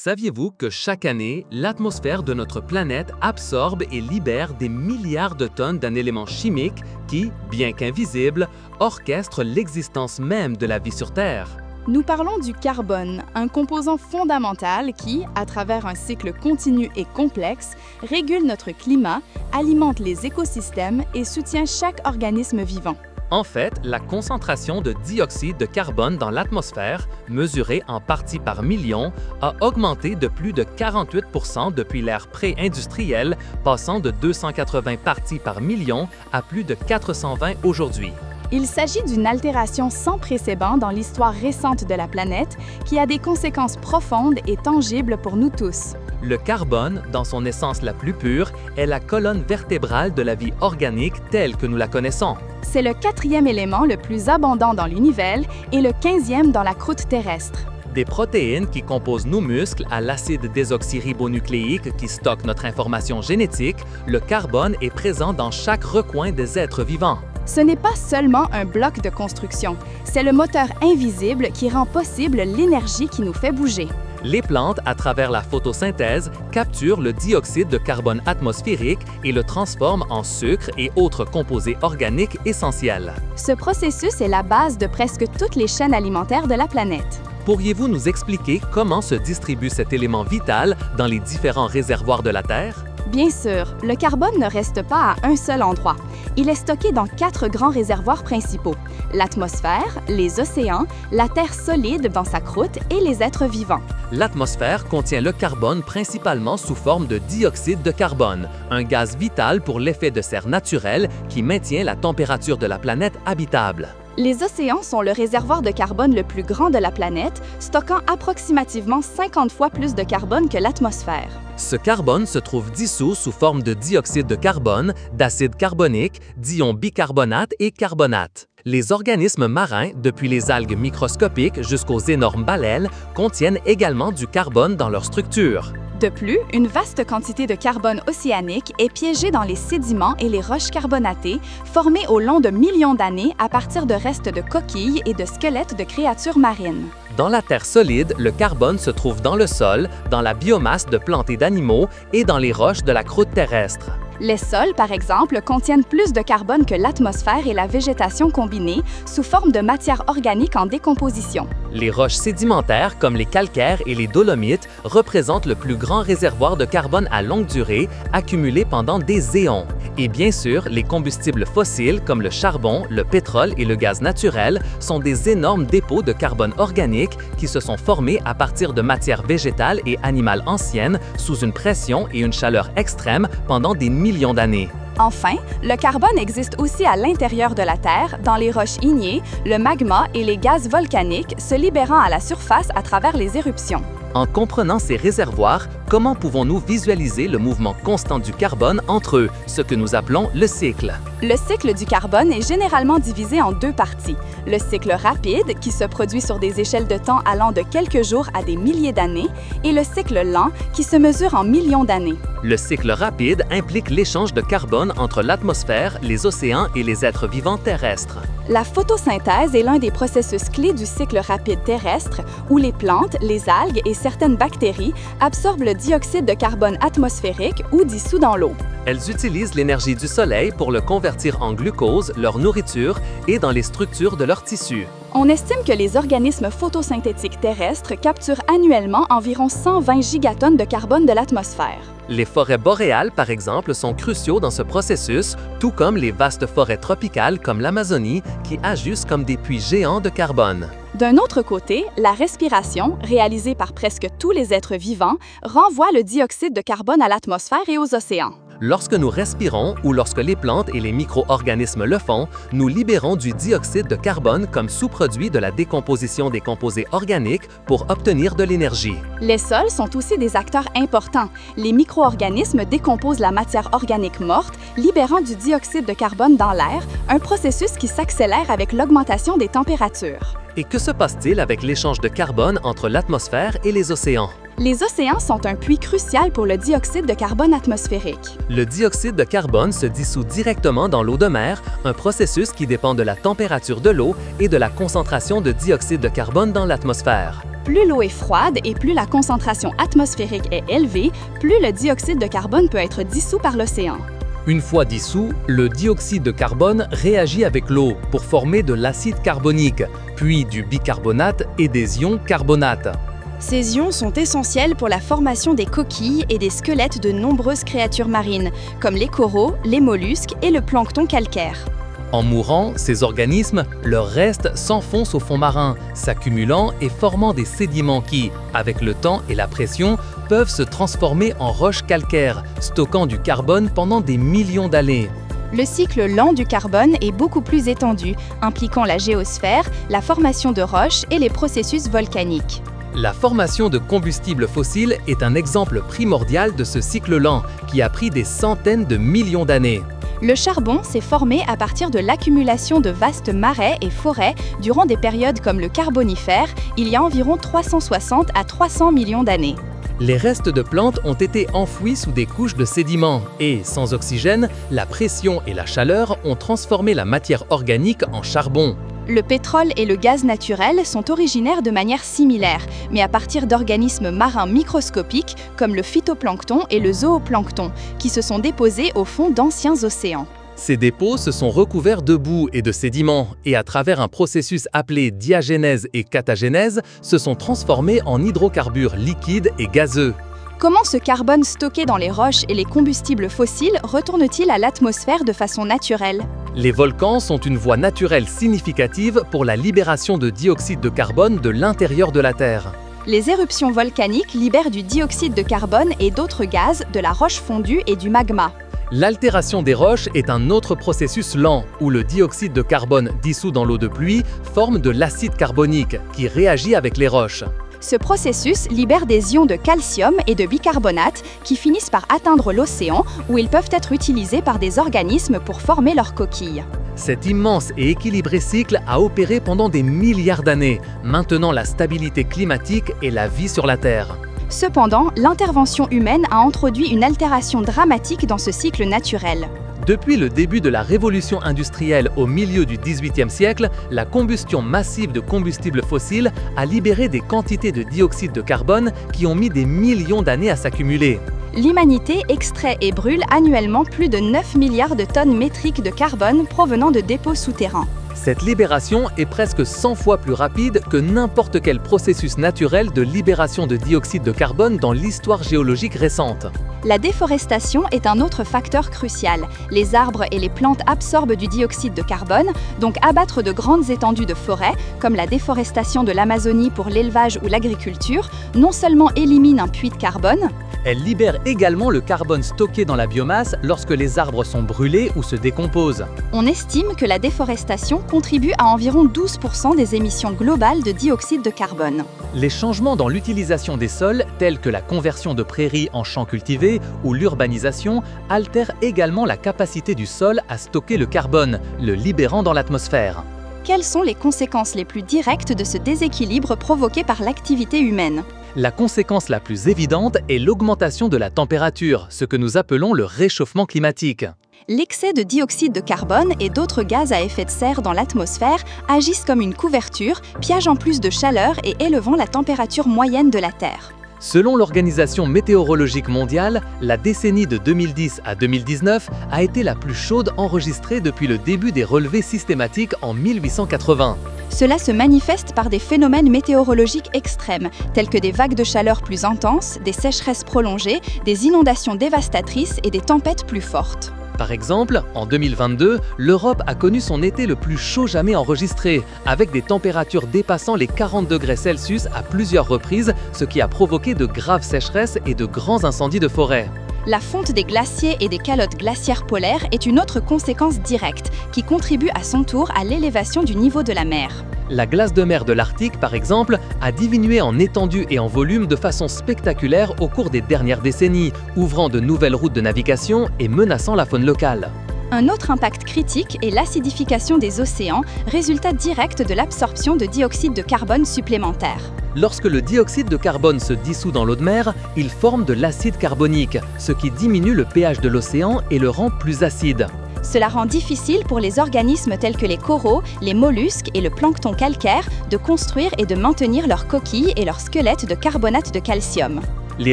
Saviez-vous que chaque année, l'atmosphère de notre planète absorbe et libère des milliards de tonnes d'un élément chimique qui, bien qu'invisible, orchestre l'existence même de la vie sur Terre? Nous parlons du carbone, un composant fondamental qui, à travers un cycle continu et complexe, régule notre climat, alimente les écosystèmes et soutient chaque organisme vivant. En fait, la concentration de dioxyde de carbone dans l'atmosphère, mesurée en parties par million, a augmenté de plus de 48 % depuis l'ère pré-industrielle, passant de 280 parties par million à plus de 420 aujourd'hui. Il s'agit d'une altération sans précédent dans l'histoire récente de la planète qui a des conséquences profondes et tangibles pour nous tous. Le carbone, dans son essence la plus pure, est la colonne vertébrale de la vie organique telle que nous la connaissons. C'est le 4e élément le plus abondant dans l'univers et le 15e dans la croûte terrestre. Des protéines qui composent nos muscles à l'acide désoxyribonucléique qui stocke notre information génétique, le carbone est présent dans chaque recoin des êtres vivants. Ce n'est pas seulement un bloc de construction, c'est le moteur invisible qui rend possible l'énergie qui nous fait bouger. Les plantes, à travers la photosynthèse, capturent le dioxyde de carbone atmosphérique et le transforment en sucre et autres composés organiques essentiels. Ce processus est la base de presque toutes les chaînes alimentaires de la planète. Pourriez-vous nous expliquer comment se distribue cet élément vital dans les différents réservoirs de la Terre? Bien sûr, le carbone ne reste pas à un seul endroit. Il est stocké dans 4 grands réservoirs principaux: l'atmosphère, les océans, la Terre solide dans sa croûte et les êtres vivants. L'atmosphère contient le carbone principalement sous forme de dioxyde de carbone, un gaz vital pour l'effet de serre naturel qui maintient la température de la planète habitable. Les océans sont le réservoir de carbone le plus grand de la planète, stockant approximativement 50 fois plus de carbone que l'atmosphère. Ce carbone se trouve dissous sous forme de dioxyde de carbone, d'acide carbonique, d'ions bicarbonate et carbonate. Les organismes marins, depuis les algues microscopiques jusqu'aux énormes baleines, contiennent également du carbone dans leur structure. De plus, une vaste quantité de carbone océanique est piégée dans les sédiments et les roches carbonatées, formées au long de millions d'années à partir de restes de coquilles et de squelettes de créatures marines. Dans la terre solide, le carbone se trouve dans le sol, dans la biomasse de plantes et d'animaux et dans les roches de la croûte terrestre. Les sols, par exemple, contiennent plus de carbone que l'atmosphère et la végétation combinée sous forme de matière organique en décomposition. Les roches sédimentaires, comme les calcaires et les dolomites, représentent le plus grand réservoir de carbone à longue durée, accumulé pendant des éons. Et bien sûr, les combustibles fossiles, comme le charbon, le pétrole et le gaz naturel, sont des énormes dépôts de carbone organique qui se sont formés à partir de matières végétales et animales anciennes, sous une pression et une chaleur extrême pendant des millions d'années. Enfin, le carbone existe aussi à l'intérieur de la Terre, dans les roches ignées, le magma et les gaz volcaniques se libérant à la surface à travers les éruptions. En comprenant ces réservoirs, comment pouvons-nous visualiser le mouvement constant du carbone entre eux, ce que nous appelons le cycle? Le cycle du carbone est généralement divisé en 2 parties. Le cycle rapide, qui se produit sur des échelles de temps allant de quelques jours à des milliers d'années, et le cycle lent, qui se mesure en millions d'années. Le cycle rapide implique l'échange de carbone entre l'atmosphère, les océans et les êtres vivants terrestres. La photosynthèse est l'un des processus clés du cycle rapide terrestre, où les plantes, les algues et certaines bactéries absorbent le dioxyde de carbone atmosphérique ou dissous dans l'eau. Elles utilisent l'énergie du soleil pour le convertir en glucose, leur nourriture et dans les structures de leurs tissus. On estime que les organismes photosynthétiques terrestres capturent annuellement environ 120 gigatonnes de carbone de l'atmosphère. Les forêts boréales, par exemple, sont cruciaux dans ce processus, tout comme les vastes forêts tropicales comme l'Amazonie, qui agissent comme des puits géants de carbone. D'un autre côté, la respiration, réalisée par presque tous les êtres vivants, renvoie le dioxyde de carbone à l'atmosphère et aux océans. Lorsque nous respirons ou lorsque les plantes et les micro-organismes le font, nous libérons du dioxyde de carbone comme sous-produit de la décomposition des composés organiques pour obtenir de l'énergie. Les sols sont aussi des acteurs importants. Les micro-organismes décomposent la matière organique morte, libérant du dioxyde de carbone dans l'air, un processus qui s'accélère avec l'augmentation des températures. Et que se passe-t-il avec l'échange de carbone entre l'atmosphère et les océans? Les océans sont un puits crucial pour le dioxyde de carbone atmosphérique. Le dioxyde de carbone se dissout directement dans l'eau de mer, un processus qui dépend de la température de l'eau et de la concentration de dioxyde de carbone dans l'atmosphère. Plus l'eau est froide et plus la concentration atmosphérique est élevée, plus le dioxyde de carbone peut être dissous par l'océan. Une fois dissous, le dioxyde de carbone réagit avec l'eau pour former de l'acide carbonique, puis du bicarbonate et des ions carbonates. Ces ions sont essentiels pour la formation des coquilles et des squelettes de nombreuses créatures marines, comme les coraux, les mollusques et le plancton calcaire. En mourant, ces organismes, leurs restes s'enfoncent au fond marin, s'accumulant et formant des sédiments qui, avec le temps et la pression, peuvent se transformer en roches calcaires, stockant du carbone pendant des millions d'années. Le cycle lent du carbone est beaucoup plus étendu, impliquant la géosphère, la formation de roches et les processus volcaniques. La formation de combustibles fossiles est un exemple primordial de ce cycle lent qui a pris des centaines de millions d'années. Le charbon s'est formé à partir de l'accumulation de vastes marais et forêts durant des périodes comme le Carbonifère, il y a environ 360 à 300 millions d'années. Les restes de plantes ont été enfouis sous des couches de sédiments et, sans oxygène, la pression et la chaleur ont transformé la matière organique en charbon. Le pétrole et le gaz naturel sont originaires de manière similaire, mais à partir d'organismes marins microscopiques comme le phytoplancton et le zooplancton, qui se sont déposés au fond d'anciens océans. Ces dépôts se sont recouverts de boue et de sédiments et à travers un processus appelé diagénèse et catagénèse, se sont transformés en hydrocarbures liquides et gazeux. Comment ce carbone stocké dans les roches et les combustibles fossiles retourne-t-il à l'atmosphère de façon naturelle? Les volcans sont une voie naturelle significative pour la libération de dioxyde de carbone de l'intérieur de la Terre. Les éruptions volcaniques libèrent du dioxyde de carbone et d'autres gaz, de la roche fondue et du magma. L'altération des roches est un autre processus lent où le dioxyde de carbone dissous dans l'eau de pluie forme de l'acide carbonique qui réagit avec les roches. Ce processus libère des ions de calcium et de bicarbonate qui finissent par atteindre l'océan où ils peuvent être utilisés par des organismes pour former leurs coquilles. Cet immense et équilibré cycle a opéré pendant des milliards d'années, maintenant la stabilité climatique et la vie sur la Terre. Cependant, l'intervention humaine a introduit une altération dramatique dans ce cycle naturel. Depuis le début de la révolution industrielle au milieu du XVIIIe siècle, la combustion massive de combustibles fossiles a libéré des quantités de dioxyde de carbone qui ont mis des millions d'années à s'accumuler. L'humanité extrait et brûle annuellement plus de 9 milliards de tonnes métriques de carbone provenant de dépôts souterrains. Cette libération est presque 100 fois plus rapide que n'importe quel processus naturel de libération de dioxyde de carbone dans l'histoire géologique récente. La déforestation est un autre facteur crucial. Les arbres et les plantes absorbent du dioxyde de carbone, donc abattre de grandes étendues de forêt, comme la déforestation de l'Amazonie pour l'élevage ou l'agriculture, non seulement élimine un puits de carbone, elle libère également le carbone stocké dans la biomasse lorsque les arbres sont brûlés ou se décomposent. On estime que la déforestation contribue à environ 12% des émissions globales de dioxyde de carbone. Les changements dans l'utilisation des sols, tels que la conversion de prairies en champs cultivés ou l'urbanisation, altèrent également la capacité du sol à stocker le carbone, le libérant dans l'atmosphère. Quelles sont les conséquences les plus directes de ce déséquilibre provoqué par l'activité humaine? La conséquence la plus évidente est l'augmentation de la température, ce que nous appelons le réchauffement climatique. L'excès de dioxyde de carbone et d'autres gaz à effet de serre dans l'atmosphère agissent comme une couverture, piégeant plus de chaleur et élevant la température moyenne de la Terre. Selon l'Organisation météorologique mondiale, la décennie de 2010 à 2019 a été la plus chaude enregistrée depuis le début des relevés systématiques en 1880. Cela se manifeste par des phénomènes météorologiques extrêmes, tels que des vagues de chaleur plus intenses, des sécheresses prolongées, des inondations dévastatrices et des tempêtes plus fortes. Par exemple, en 2022, l'Europe a connu son été le plus chaud jamais enregistré, avec des températures dépassant les 40 degrés Celsius à plusieurs reprises, ce qui a provoqué de graves sécheresses et de grands incendies de forêt. La fonte des glaciers et des calottes glaciaires polaires est une autre conséquence directe, qui contribue à son tour à l'élévation du niveau de la mer. La glace de mer de l'Arctique, par exemple, a diminué en étendue et en volume de façon spectaculaire au cours des dernières décennies, ouvrant de nouvelles routes de navigation et menaçant la faune locale. Un autre impact critique est l'acidification des océans, résultat direct de l'absorption de dioxyde de carbone supplémentaire. Lorsque le dioxyde de carbone se dissout dans l'eau de mer, il forme de l'acide carbonique, ce qui diminue le pH de l'océan et le rend plus acide. Cela rend difficile pour les organismes tels que les coraux, les mollusques et le plancton calcaire de construire et de maintenir leurs coquilles et leurs squelettes de carbonate de calcium. Les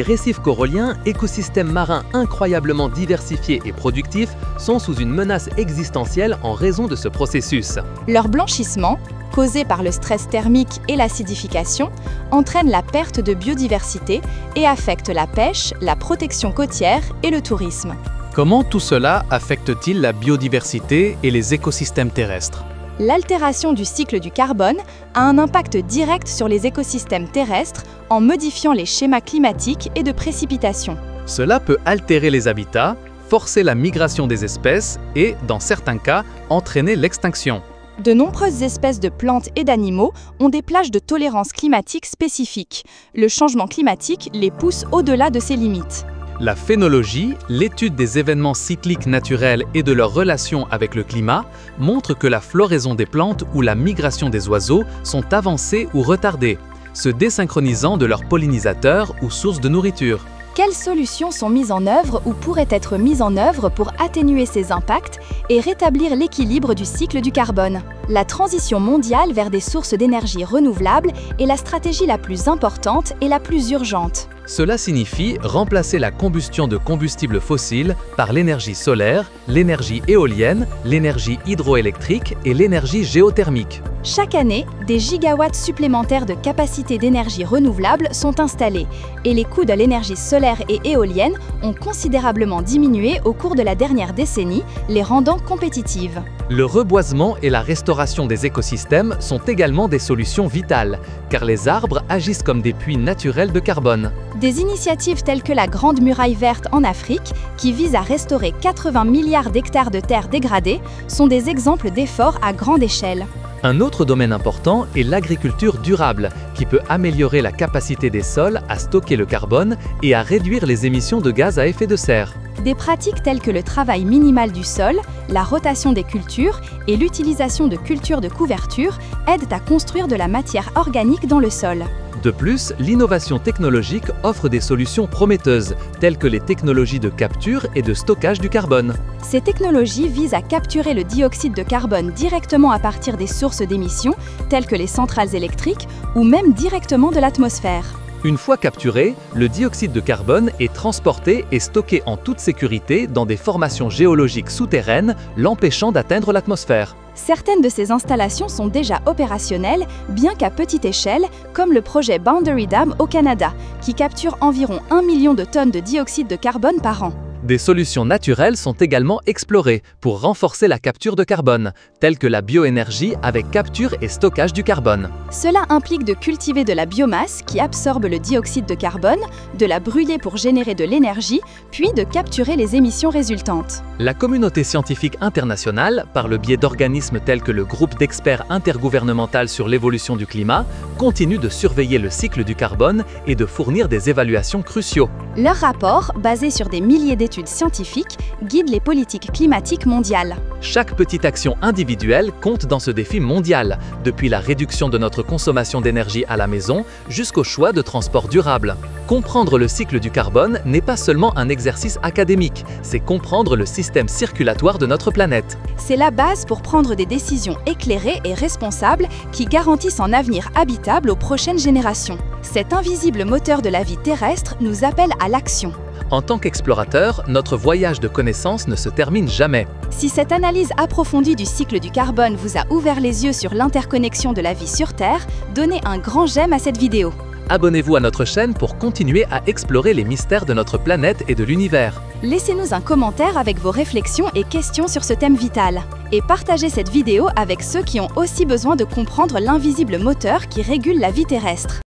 récifs coralliens, écosystèmes marins incroyablement diversifiés et productifs, sont sous une menace existentielle en raison de ce processus. Leur blanchissement, causé par le stress thermique et l'acidification, entraîne la perte de biodiversité et affecte la pêche, la protection côtière et le tourisme. Comment tout cela affecte-t-il la biodiversité et les écosystèmes terrestres? L'altération du cycle du carbone a un impact direct sur les écosystèmes terrestres en modifiant les schémas climatiques et de précipitation. Cela peut altérer les habitats, forcer la migration des espèces et, dans certains cas, entraîner l'extinction. De nombreuses espèces de plantes et d'animaux ont des plages de tolérance climatique spécifiques. Le changement climatique les pousse au-delà de ces limites. La phénologie, l'étude des événements cycliques naturels et de leurs relations avec le climat, montre que la floraison des plantes ou la migration des oiseaux sont avancées ou retardées, se désynchronisant de leurs pollinisateurs ou sources de nourriture. Quelles solutions sont mises en œuvre ou pourraient être mises en œuvre pour atténuer ces impacts et rétablir l'équilibre du cycle du carbone? La transition mondiale vers des sources d'énergie renouvelables est la stratégie la plus importante et la plus urgente. Cela signifie remplacer la combustion de combustibles fossiles par l'énergie solaire, l'énergie éolienne, l'énergie hydroélectrique et l'énergie géothermique. Chaque année, des gigawatts supplémentaires de capacité d'énergie renouvelable sont installés et les coûts de l'énergie solaire et éolienne ont considérablement diminué au cours de la dernière décennie, les rendant compétitives. Le reboisement et la restauration des écosystèmes sont également des solutions vitales, car les arbres agissent comme des puits naturels de carbone. Des initiatives telles que la Grande Muraille Verte en Afrique, qui vise à restaurer 80 milliards d'hectares de terres dégradées, sont des exemples d'efforts à grande échelle. Un autre domaine important est l'agriculture durable, qui peut améliorer la capacité des sols à stocker le carbone et à réduire les émissions de gaz à effet de serre. Des pratiques telles que le travail minimal du sol, la rotation des cultures et l'utilisation de cultures de couverture aident à construire de la matière organique dans le sol. De plus, l'innovation technologique offre des solutions prometteuses, telles que les technologies de capture et de stockage du carbone. Ces technologies visent à capturer le dioxyde de carbone directement à partir des sources d'émissions, telles que les centrales électriques, ou même directement de l'atmosphère. Une fois capturé, le dioxyde de carbone est transporté et stocké en toute sécurité dans des formations géologiques souterraines, l'empêchant d'atteindre l'atmosphère. Certaines de ces installations sont déjà opérationnelles, bien qu'à petite échelle, comme le projet Boundary Dam au Canada, qui capture environ 1 million de tonnes de dioxyde de carbone par an. Des solutions naturelles sont également explorées pour renforcer la capture de carbone, telles que la bioénergie avec capture et stockage du carbone. Cela implique de cultiver de la biomasse qui absorbe le dioxyde de carbone, de la brûler pour générer de l'énergie, puis de capturer les émissions résultantes. La communauté scientifique internationale, par le biais d'organismes tels que le Groupe d'experts intergouvernemental sur l'évolution du climat, continue de surveiller le cycle du carbone et de fournir des évaluations cruciaux. Leurs rapports, basés sur des milliers d'études scientifiques, guident les politiques climatiques mondiales. Chaque petite action individuelle compte dans ce défi mondial, depuis la réduction de notre consommation d'énergie à la maison jusqu'au choix de transport durable. Comprendre le cycle du carbone n'est pas seulement un exercice académique, c'est comprendre le système circulatoire de notre planète. C'est la base pour prendre des décisions éclairées et responsables qui garantissent un avenir habitable aux prochaines générations. Cet invisible moteur de la vie terrestre nous appelle à l'action. En tant qu'explorateur, notre voyage de connaissances ne se termine jamais. Si cette analyse approfondie du cycle du carbone vous a ouvert les yeux sur l'interconnexion de la vie sur Terre, donnez un grand j'aime à cette vidéo. Abonnez-vous à notre chaîne pour continuer à explorer les mystères de notre planète et de l'univers. Laissez-nous un commentaire avec vos réflexions et questions sur ce thème vital. Et partagez cette vidéo avec ceux qui ont aussi besoin de comprendre l'invisible moteur qui régule la vie terrestre.